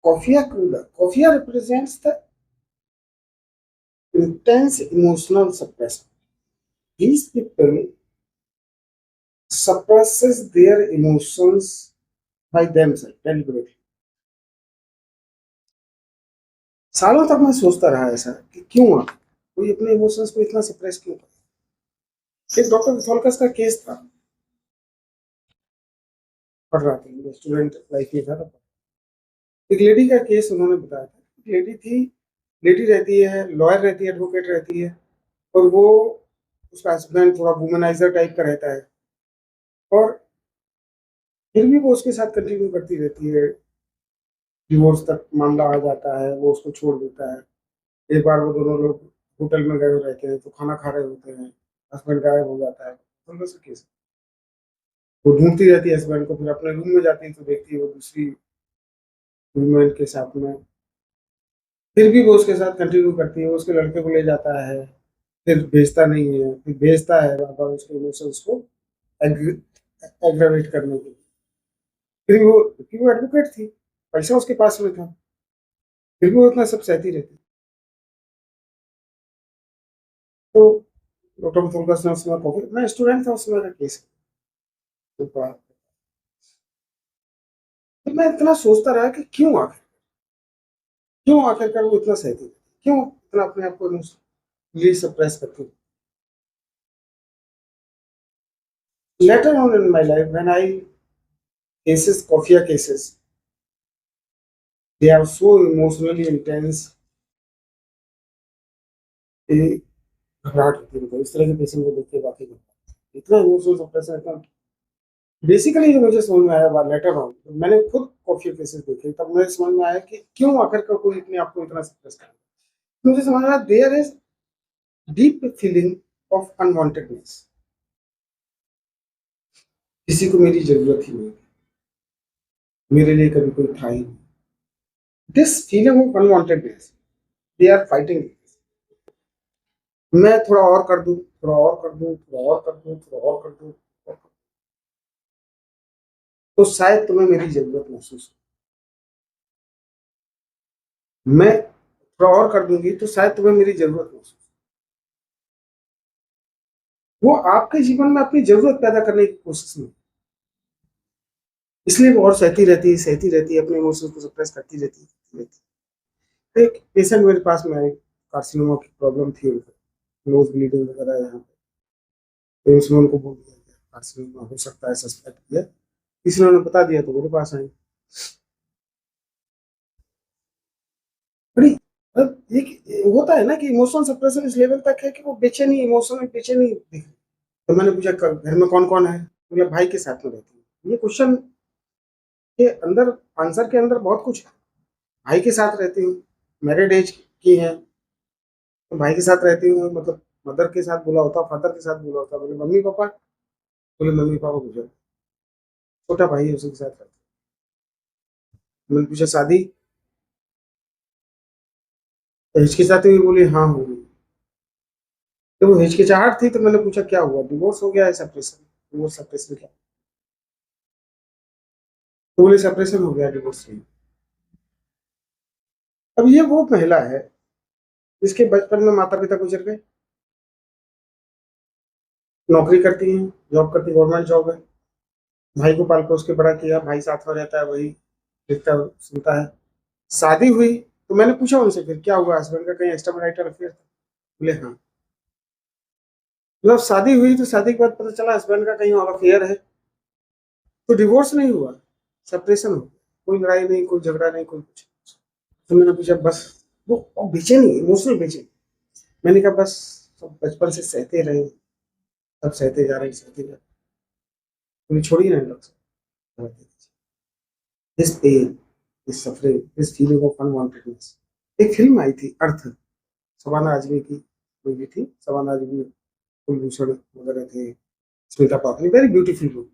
Kofia cruda. Kofia represents the intense emotional suppression. These people suppresses their emotions by themselves deliberately. सालों तक मैं सोचता रहा ऐसा कि क्यों कोई अपने इमोशंस को इतना सप्रेस क्यों करे। एक डॉक्टर थॉलकस का केस था, पढ़ रहा था, स्टूडेंट लाइफ में था। एक लेडी का केस उन्होंने बताया था। एक लेडी थी, लेडी रहती है, लॉयर रहती है, एडवोकेट रहती है, और वो उसका हस्बैंड थोड़ा वुमनाइजर टाइप का रहता है, और फिर भी वो उसके साथ कंटिन्यू करती रहती है। डिवोर्स तक मामला आ जाता है, वो उसको छोड़ देता है। एक बार वो दोनों लोग होटल में गए हुए रहते हैं, तो खाना खा रहे होते हैं, हस्बैंड गायब हो जाता है। तो से केस वो ढूंढती रहती है हस्बैंड को, फिर अपने रूम में जाती है तो देखती है वो दूसरी वुमेन के साथ में। फिर भी वो उसके साथ कंटिन्यू करती है, वो उसके लड़के को ले जाता है, फिर भेजता नहीं है, फिर भेजता है बार बार उसके इमोशंस को एग्रावेट करने के लिए। फिर वो एडवोकेट थी, पैसा उसके पास में था, फिर भी वो इतना सब सहती रहती। तो डॉक्टर मुथुल्का ने उस समय मैं स्टूडेंट था उस समय का केस। तो मैं इतना सोचता रहा कि क्यों आखिरकार वो इतना सहती थी, क्यों इतना अपने आप को इमोशनली सप्रेस करती थी। Later on in my life, when I cases, Kofia cases, they are so emotionally intense कि घबराहट होती है। इस तरह के पेशेंट को देख के वाकई में इतना इमोशनल सप्रेशन, इतना बेसिकली जो मुझे समझ में आया लेटर ऑन, मैंने खुद कॉफी केसेस देखे, तब मुझे समझ में आया कि क्यों आखिरकार कोई अपने आप को इतना सप्रेस कर। मुझे समझ आया there is deep feeling of unwantedness. किसी को मेरी जरूरत ही नहीं, मेरे लिए कभी कोई था ही नहीं। This feeling of unwantedness, they are fighting. मैं थोड़ा और कर दूं, थोड़ा और कर दूं, थोड़ा और कर दूं, थोड़ा और कर दूं, तो शायद तुम्हें मेरी जरूरत महसूस हो। मैं थोड़ा और कर दूंगी तो शायद तुम्हें मेरी जरूरत महसूस हो। वो आपके जीवन में अपनी जरूरत पैदा करने की कोशिश में, इसलिए वो और सहती रहती है, अपने इमोशंस को सप्रेस करती रहती है। एक पेशेंट मेरे पास में आए, कार्सिनोमा की प्रॉब्लम थी उनको, नोज ब्लीडिंग वगैरह यहाँ पे। तो उसने उनको बोल दिया कार्सिनोमा हो सकता है, सस्पेक्ट किया, किसी ने बता दिया तो मेरे पास आई। बड़ी एक होता है ना कि इमोशनल सप्रेशन इस लेवल तक है कि वो बेचैनी, इमोशन में बेचैनी दिख रही। तो मैंने पूछा घर में कौन कौन है, बोले भाई के साथ में रहती हूँ। ये क्वेश्चन के अंदर, आंसर के अंदर बहुत कुछ है। भाई के साथ रहती हूँ, मैरिड एज की है, तो भाई के साथ रहती हूँ, मतलब मदर के साथ बोला होता, फादर के साथ बोला होता। बोले मम्मी पापा, बोले मम्मी पापा गुजर, छोटा भाई है उसी के साथ रहता है। मैंने पूछा शादी, तो हिचकिचाती हुई बोली हाँ हो गई। तो वो हिचकिचाहट थी, तो मैंने पूछा क्या हुआ, डिवोर्स हो गया है, सेपरेशन? डिवोर्स सेपरेशन क्या? तो बोले सेपरेशन हो गया, डिवोर्स नहीं। अब ये वो महिला है जिसके बचपन में माता पिता गुजर गए, नौकरी करती है, जॉब करती, गवर्नमेंट जॉब है, भाई को पाल पोस के बड़ा किया, भाई साथ में रहता है, वही देखता सुनता है। शादी हुई तो मैंने पूछा उनसे फिर क्या हुआ, हस्बैंड का कहीं एक्स्ट्रा मैरिटल अफेयर था? बोले हाँ। मतलब शादी हुई तो शादी के बाद पता चला हस्बैंड का कहीं और अफेयर है, तो डिवोर्स नहीं हुआ, सेपरेशन हो गया। कोई लड़ाई नहीं, कोई झगड़ा नहीं, कोई कुछ। तो मैंने पूछा बस, वो बेचैनी, इमोशनल बेचैनी। मैंने कहा बस, सब बचपन से सहते रहे, सब सहते जा रहे, सहते जा रहे, कोई छोड़िए ना लोग। This pain, this suffering, this feeling of unwantedness. एक फिल्म आई थी अर्थ, शबाना आजमी की मूवी थी। शबाना आजमी, कुलभूषण वगैरह थे, स्मिता पात्री, वेरी ब्यूटीफुल मूवी।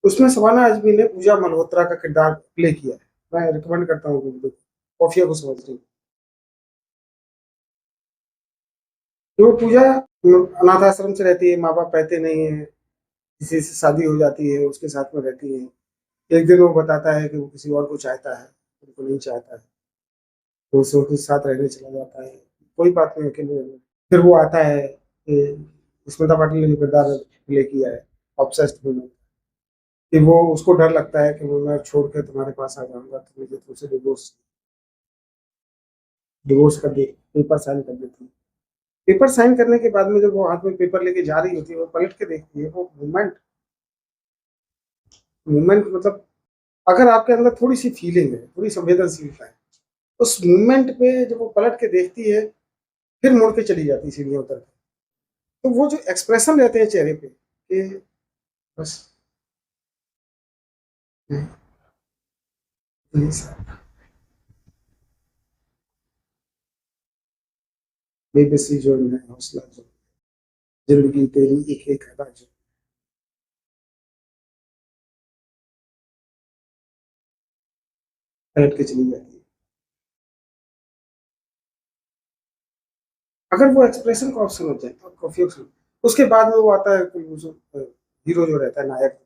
उसमें शबाना आजमी ने पूजा मल्होत्रा का किरदार प्ले किया है। मैं रिकमेंड करता हूँ कि देखो, कॉफिया को समझ रही। जो पूजा अनाथ आश्रम से रहती है, माँ बाप रहते नहीं है, किसी से शादी हो जाती है, उसके साथ में रहती है। एक दिन वो बताता है कि वो किसी और को चाहता है, उनको नहीं चाहता है, दोस्तों के साथ रहने चला जाता है, कोई बात नहीं अकेले रहने। फिर वो आता है कि स्मिता पाटिल ने जो किरदार प्ले किया है ऑब्सेस्ड वुमन, कि वो उसको डर लगता है कि वो मैं छोड़ के तुम्हारे पास आ जाऊंगा तो मुझे तुमसे डिवोर्स डिवोर्स कर दे, पेपर साइन कर देती है। पेपर साइन करने के बाद में जब वो हाथ में पेपर लेके जा रही होती है, वो पलट के देखती है, वो मूवमेंट मूवमेंट मतलब अगर आपके अंदर थोड़ी सी फीलिंग है, थोड़ी संवेदनशीलता है, उस मूवमेंट पे जब वो पलट के देखती है, फिर मुड़ के चली जाती है सीढ़ियां उतर के। तो वो जो एक्सप्रेशन रहते हैं चेहरे पे कि बस प्लीज बेबसी जो है, हौसला जो, जिंदगी तेरी एक एक अदा जो, पलट के चली जाती है। अगर वो एक्सप्रेशन का ऑप्शन हो जाए तो काफी ऑप्शन, उसके बाद में वो आता है कि वो जो हीरो जो रहता है नायक,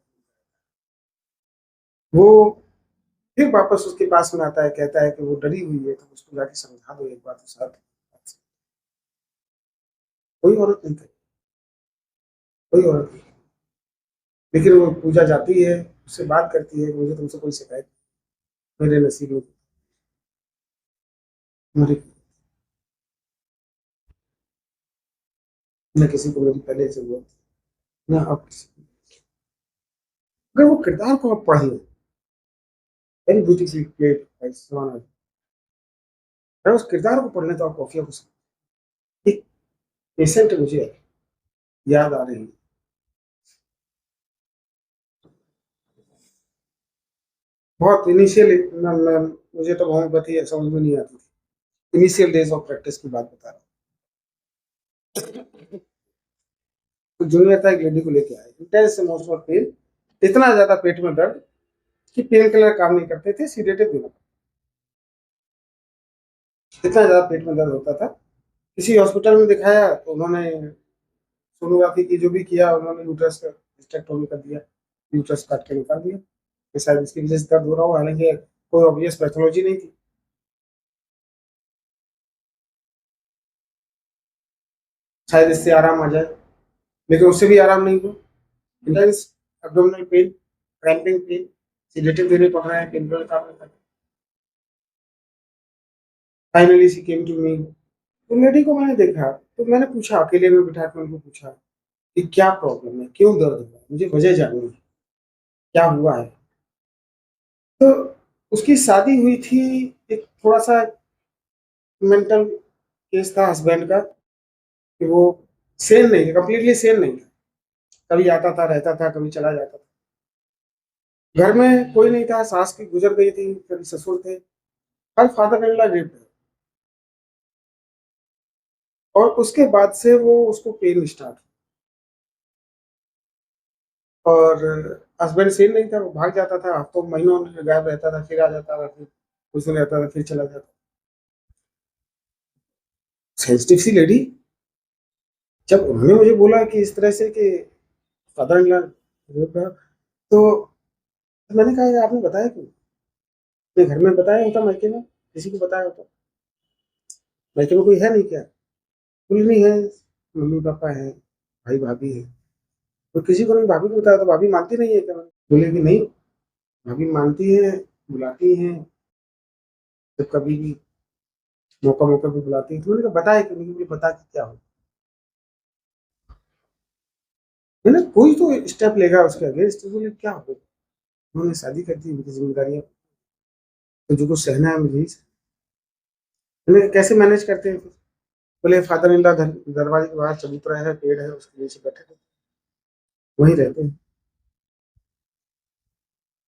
वो फिर वापस उसके पास में आता है, कहता है कि वो डरी हुई है तो उसको जाके समझा दो एक बार तो साथ। कोई औरत नहीं करे, कोई औरत नहीं, लेकिन वो पूजा जाती है, उससे बात करती है कि मुझे तुमसे कोई शिकायत नहीं, मेरे नसीब में मेरे न किसी को मेरी पहले से हुआ ना अब किसी को। अगर वो किरदार को आप पढ़ लें, very beautifully played by Salman, अगर उस किरदार को पढ़ लें तो आप कॉफिया को एक पेशेंट मुझे याद आ रही है। बहुत इनिशियल, मुझे तो होम्योपैथी समझ में नहीं आती थी, इनिशियल डेज ऑफ प्रैक्टिस की बात बता रहा हूँ। तो जूनियर था, एक लेडी को लेके आए, इंटेंस इमोशनल पेन, इतना ज्यादा पेट में दर्द कि पेन किलर काम नहीं करते थे, सीडेटिव देना, इतना ज्यादा पेट में दर्द होता था। किसी हॉस्पिटल में दिखाया तो उन्होंने सोनोग्राफी की, जो भी किया उन्होंने यूट्रस का हिस्टेक्टोमी कर दिया, यूट्रस काट के निकाल दिया कि शायद इसकी वजह से दर्द हो रहा हो, हालांकि कोई ऑब्वियस पैथोलॉजी नहीं थी। शायद इससे आराम आ जाए, लेकिन उससे भी आराम नहीं हुआ। Intense abdominal pain, cramping pain, sedative देने पड़ रहे हैं, पेन किलर काम नहीं कर रहे। Finally she came to me. तो लेडी को मैंने देखा तो मैंने पूछा, अकेले में बिठा के उनको पूछा कि क्या प्रॉब्लम है, क्यों दर्द हुआ है, मुझे वजह जाननी है, क्या हुआ है। तो उसकी शादी हुई थी, एक थोड़ा सा मेंटल केस था हस्बैंड का, कि वो सेम नहीं था, कंप्लीटली सेम नहीं था, कभी आता था रहता था, कभी चला जाता था। घर में कोई नहीं था, सास की गुजर गई थी, कभी ससुर थे, her father in law dead थे। और उसके बाद से वो उसको पेन स्टार्ट, और हस्बैंड सेम नहीं था, वो भाग जाता था, हफ्तों महीनों में गायब रहता था, फिर आ जाता था, फिर कुछ दिन रहता था, फिर चला जाता। सेंसिटिव सी लेडी, जब उन्होंने मुझे बोला कि इस तरह से कि फादर इन लॉ, तो मैंने कहा आपने बताया क्यों, अपने घर में बताया होता, मायके में किसी को बताया होता, मायके में कोई है नहीं क्या, कोई नहीं है, मम्मी पापा है, भाई भाभी है, तो किसी को नहीं, भाभी को बताया तो भाभी मानती नहीं है क्या। बोले कि नहीं, भाभी मानती है, बुलाती हैं, जब कभी भी मौका मौका पे बुलाती है। तो मैंने कहा बताया क्यों नहीं, मुझे बता के क्या हो, मैंने कोई तो स्टेप लेगा उसके अगेंस्ट। बोले क्या हो, उन्होंने शादी कर दी, उनकी जिम्मेदारियां, तो जो कुछ सहना है मुझे ही मैंने कहा, कैसे मैनेज करते हैं फिर। बोले फादर इन लॉ दरवाजे के बाहर चबूतरा है, पेड़ है, उसके नीचे बैठे थे, वहीं रहते हैं।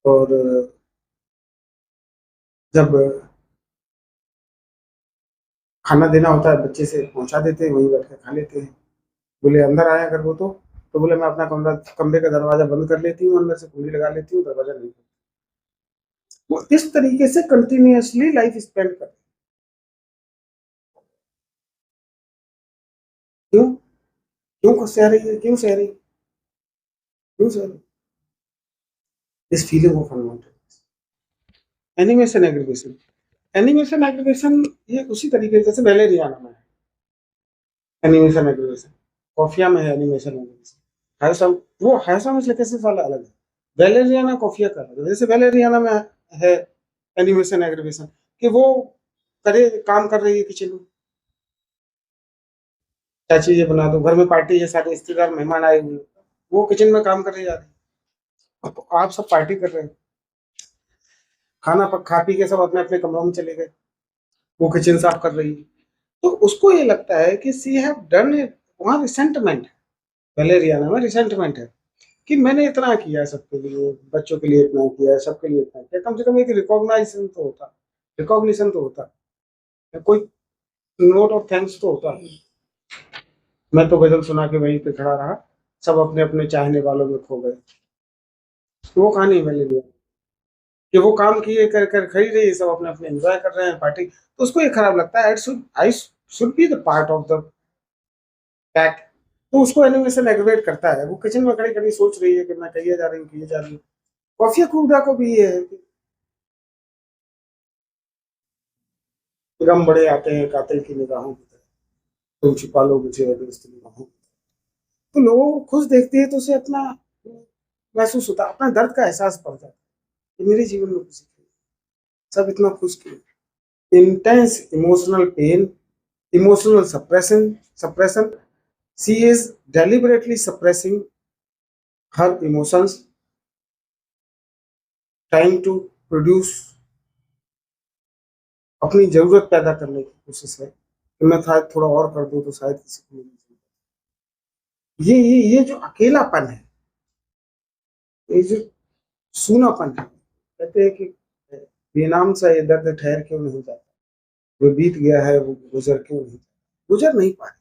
और जब खाना देना होता है, बच्चे से पहुंचा देते हैं, वहीं बैठ के खा लेते हैं। बोले अंदर आया अगर वो तो बोले मैं अपना कमरे का दरवाजा बंद कर लेती हूँ, अंदर से कुंडी लगा लेती हूँ, दरवाजा नहीं खोलती। वो इस तरीके से कंटिन्यूअसली लाइफ स्पेंड कर, क्यों, क्यों सह रही है, क्यों सह रही है, क्यों सह रही है? इस feeling of unwanted, animation aggregation, animation aggregation ये उसी तरीके से जैसे वैलेरियाना में है एनिमेशन एग्रीगेशन, कॉफिया में है एनिमेशन एग्रीगेशन, हायसम वो हायसम केसेस वाला अलग है, वैलेरियाना कॉफिया का अलग है। जैसे वैलेरियाना में है एनिमेशन एग्रीगेशन कि वो करे काम कर रही है किचन में, क्या चीजें बना दो, घर में पार्टी है, सारे रिश्तेदार मेहमान आए हुए, वो किचन में काम करने जा रहे हैं, तो आप सब पार्टी कर रहे हैं, खाना खा पी के सब अपने अपने कमरों में चले गए, वो किचन साफ कर रही है, तो उसको ये लगता है कि सी हैव डन इट, वहां रिसेंटमेंट है, वैलेरियाना में रिसेंटमेंट है कि मैंने इतना किया है सबके लिए, बच्चों के लिए इतना किया है, सबके लिए इतना किया, कम से कम एक रिकॉग्नाइजेशन तो होता, रिकॉग्निशन तो होता, कोई नोट ऑफ थैंक्स तो होता। मैं तो गजल सुना के वहीं पे खड़ा रहा, सब अपने अपने चाहने वालों में खो गए, तो वो कहानी मैंने लिया कि वो काम किए कर कर खड़ी रही, सब अपने अपने एंजॉय कर रहे हैं पार्टी, तो उसको ये खराब लगता है, I should be the part of the pack, तो उसको एनिमेशन एग्रीवेट करता है, वो किचन में खड़ी खड़ी सोच रही है कि मैं कहिए जा रही हूँ, कहिए जा रही हूँ। कॉफिया क्रूडा को भी ये है कि गम बड़े आते हैं कातिल की निगाहों की तरह, तुम छिपा लो मुझे दोस्त निगाहों की तरह। तो लोगों को खुश देखती है तो उसे अपना महसूस होता है, अपना दर्द का एहसास पड़ता है कि मेरे जीवन में खुशी क्यों, सब इतना खुश क्यों। Intense emotional pain, emotional suppression, she is deliberately suppressing her emotions, trying to produce, अपनी जरूरत पैदा करने की कोशिश है कि मैं शायद थोड़ा और कर दूं तो शायद किसी को मिल जाए। ये जो अकेलापन है, ये जो सूनापन है, कहते हैं कि बेनाम सा ये दर्द ठहर क्यों नहीं जाता, जो बीत गया है वो गुजर क्यों नहीं जाता, गुजर नहीं पाए,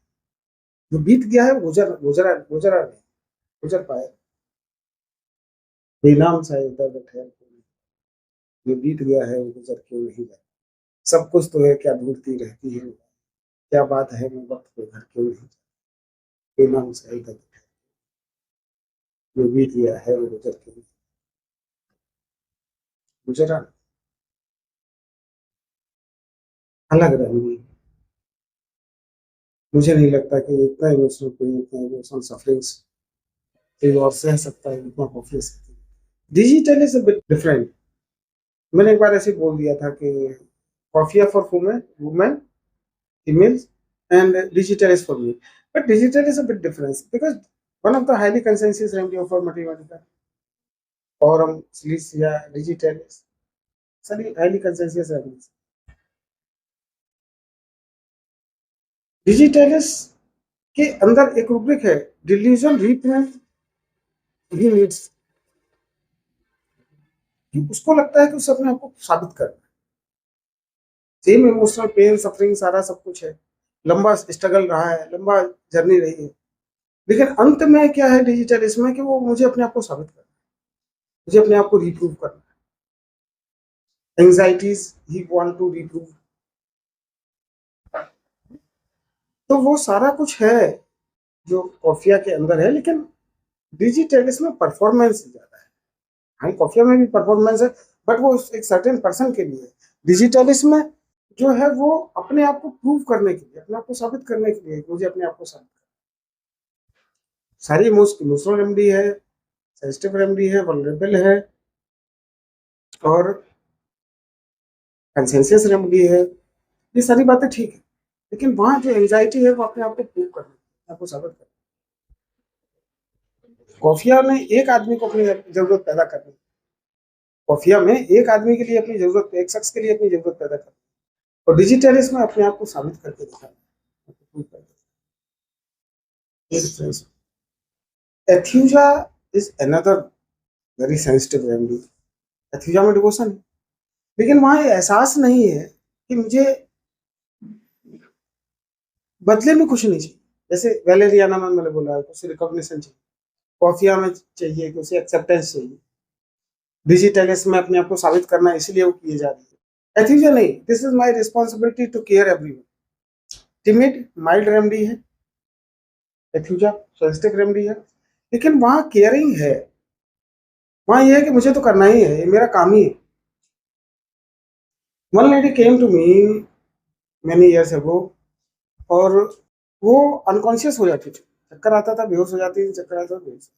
जो बीत गया है वो गुजरा नहीं, गुजर पाए, बेनाम सा ये दर्द ठहर क्यों नहीं, जो बीत गया है वो गुजर क्यों नहीं जाता, सब कुछ तो है क्या ढूंढती रहती है, क्या बात है मैं वक्त पे घर क्यों नहीं जाता, बेनाम सा ये दर्द ठहर, जो बीत गया है वो गुजर क्यों नहीं, गुजरा अलग रहेंगी। मुझे नहीं लगता कि इतना इमोशनल पेन, इतना इमोशनल सफरिंग्स कोई और सह सकता है, इतना कॉफी सकती है। Digital is a bit different, मैंने एक बार ऐसे ही बोल दिया था कि coffea for women women females and digital is for me, but digital is a bit different because one of the highly consensus remedy for mathematical forum silesia digital is sorry highly consensus remedies, digitalis के अंदर एक rubric है, delusion represent he needs, उसको लगता है कि उसे अपने आप को साबित करना, सेम इमोशनल पेन सफरिंग सारा सब कुछ है, लंबा स्ट्रगल रहा है, लंबा जर्नी रही है, लेकिन अंत में क्या है डिजिटल इसमें कि वो मुझे अपने आप को साबित करना, मुझे अपने आप को रिप्रूव करना, एंजाइटीज ही वांट टू रिप्रूव, तो वो सारा कुछ है जो कॉफिया के अंदर है, लेकिन डिजिटल में परफॉर्मेंस ज्यादा है, हाँ कॉफिया में भी परफॉर्मेंस है बट वो एक सर्टेन पर्सन के लिए, डिजिटलिस्ट में जो है वो अपने आप को प्रूव करने के लिए, अपने आप को साबित करने के लिए, मुझे अपने आप को साबित करना, सारी इमोशनल रेमेडी है, सेंसिटिव रेमेडी है, वल्नरेबल है और कंसेंसस रेमेडी है, ये सारी बातें ठीक है, लेकिन वहां जो एंजाइटी है वो अपने आप को प्रूव करना, आपको साबित करना। कॉफिया में एक आदमी को अपनी जरूरत पैदा करनी, कॉफिया में एक आदमी के लिए अपनी जरूरत, एक शख्स के लिए अपनी जरूरत पैदा करनी, और डिजिटलिस्ट में अपने आप को साबित करके दिखाना, Aethusa is another very sensitive remedy, Aethusa में डिवोशन है, लेकिन वहां एहसास नहीं है कि मुझे बदले में कुछ नहीं चाहिए, जैसे वैलेरियाना में मैंने बोला उसे रिकॉग्निशन चाहिए, कॉफिया में चाहिए कि उसे एक्सेप्टेंस चाहिए, डिजिटलिस्ट में अपने आप को साबित करना इसलिए वो किए जा रही है, एथीजा नहीं, this is my responsibility to care everyone, timid mild remedy है, एथीजा सेंसिटिव रेमेडी है, लेकिन वहां केयरिंग है, वहां ये है कि मुझे तो करना ही है, ये मेरा काम ही है, One lady came to me many years ago, और वो अनकॉन्शियस हो जाती थी, चक्कर आता था, बेहोश हो जाती थी, चक्कर आता था, बेहोश।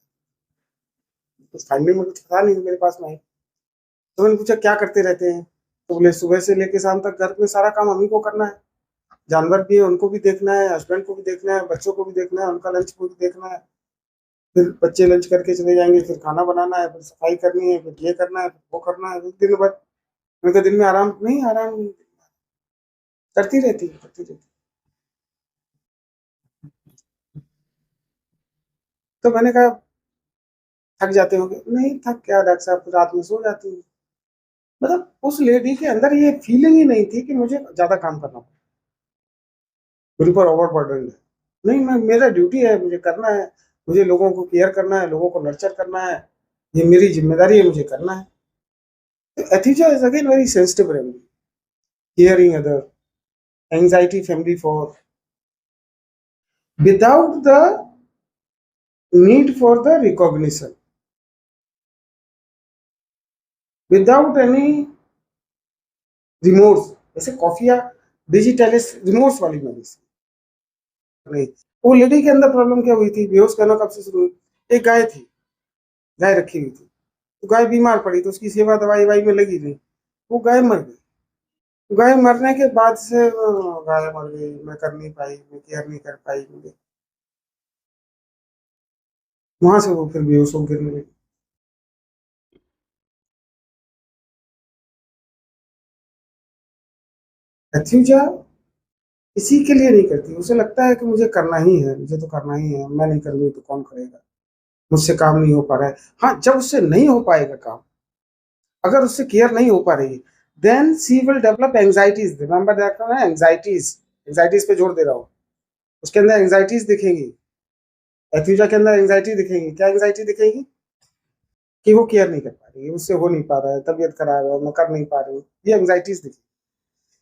तो फैमिली में कुछ था नहीं, मेरे पास में आई। तो मैंने पूछा क्या करते रहते हैं? तो बोले सुबह से लेके शाम तक घर में सारा काम हम ही को करना है, जानवर भी है उनको भी देखना है, हस्बैंड को भी देखना है, बच्चों को भी देखना है, उनका लंच को भी देखना है, फिर बच्चे लंच करके चले जाएंगे, फिर खाना बनाना है, फिर सफाई करनी है, फिर ये करना है, फिर वो करना है, दिन भर। उनके दिन में आराम नहीं, आराम नहीं, करती रहती है, करती रहती है। तो मैंने कहा थक जाते होंगे, नहीं थक क्या डॉक्टर साहब, रात में सो जाती हूँ। मतलब उस लेडी के अंदर ये फीलिंग ही नहीं थी कि मुझे ज्यादा काम करना पड़े, मेरे ऊपर ओवर बर्डन है। नहीं, मैं, मेरा ड्यूटी है, मुझे करना है, मुझे लोगों को केयर करना है, लोगों को नर्चर करना है, ये मेरी जिम्मेदारी है, मुझे करना है। तो Aethusa is again very sensitive remedy, caring other, anxiety family for, without the need for the recognition, without any remorse. जैसे कॉफिया डिजिटलिस रिमोर्स वाली मेडिसिन नहीं। वो लेडी के अंदर प्रॉब्लम क्या हुई थी, बेहोश करना कब से शुरू हुई? एक गाय थी, गाय रखी हुई थी, तो गाय बीमार पड़ी, तो उसकी सेवा दवाई वाई में लगी रही, वो गाय मर गई। गाय मरने के बाद से गाय मर गई, मैं कर नहीं पाई, मैं केयर नहीं कर पाई, मुझे वहां से वो फिर बेहोश हो गिरने लगी। एथ्यूजा किसी के लिए नहीं करती, उसे लगता है कि मुझे करना ही है, मुझे तो करना ही है, मैं नहीं करूंगी तो कौन करेगा, मुझसे काम नहीं हो पा रहा है। हाँ, जब उससे नहीं हो पाएगा काम, अगर उससे केयर नहीं हो पा रही है, then she will develop anxieties, remember that ना, एंजाइटीज, एंजाइटीज पे जोर दे रहा हूँ, उसके अंदर एंजाइटीज दिखेंगी, एथ्यूजा के अंदर एंजाइटी दिखेंगी। क्या एंजाइटी दिखेगी? कि वो केयर नहीं कर पा रही है, उससे हो नहीं पा रहा है, तबीयत खराब है, मैं कर नहीं पा रही हूँ, ये एंजाइटीज दिखेगी।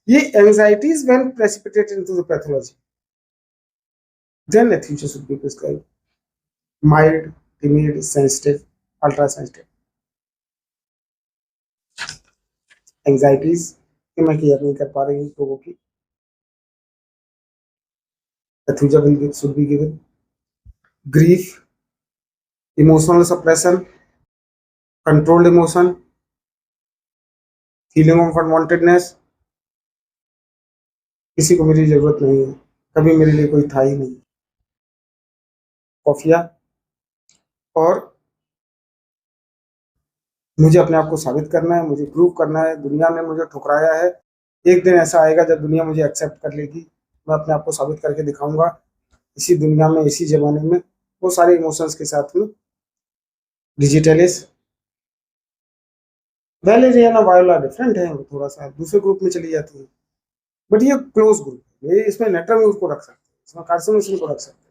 ये anxieties when precipitated into the pathology, then Aethusa should be prescribed, mild, timid, sensitive, ultra sensitive anxieties कि मैं केयर नहीं कर पा रही हूँ लोगों की, Aethusa should be given. Grief, emotional suppression, controlled emotion, feeling of unwantedness, किसी को मेरी जरूरत नहीं है, कभी मेरे लिए कोई था ही नहीं, कॉफिया, और मुझे अपने आप को साबित करना है, मुझे प्रूव करना है, दुनिया ने मुझे ठुकराया है, एक दिन ऐसा आएगा जब दुनिया मुझे एक्सेप्ट कर लेगी, मैं अपने आप को साबित करके दिखाऊंगा, इसी दुनिया में, इसी जमाने में, वो सारे इमोशंस के साथ में। डिजिटलिस, वैलेरियाना वायोला डिफरेंट है, वो थोड़ा सा दूसरे ग्रुप में चली जाती है, बट ये क्लोज ग्रुप है, ये इसमें नेट्रम को रख सकते हैं, इसमें कार्सिनोसिन को रख सकते हैं।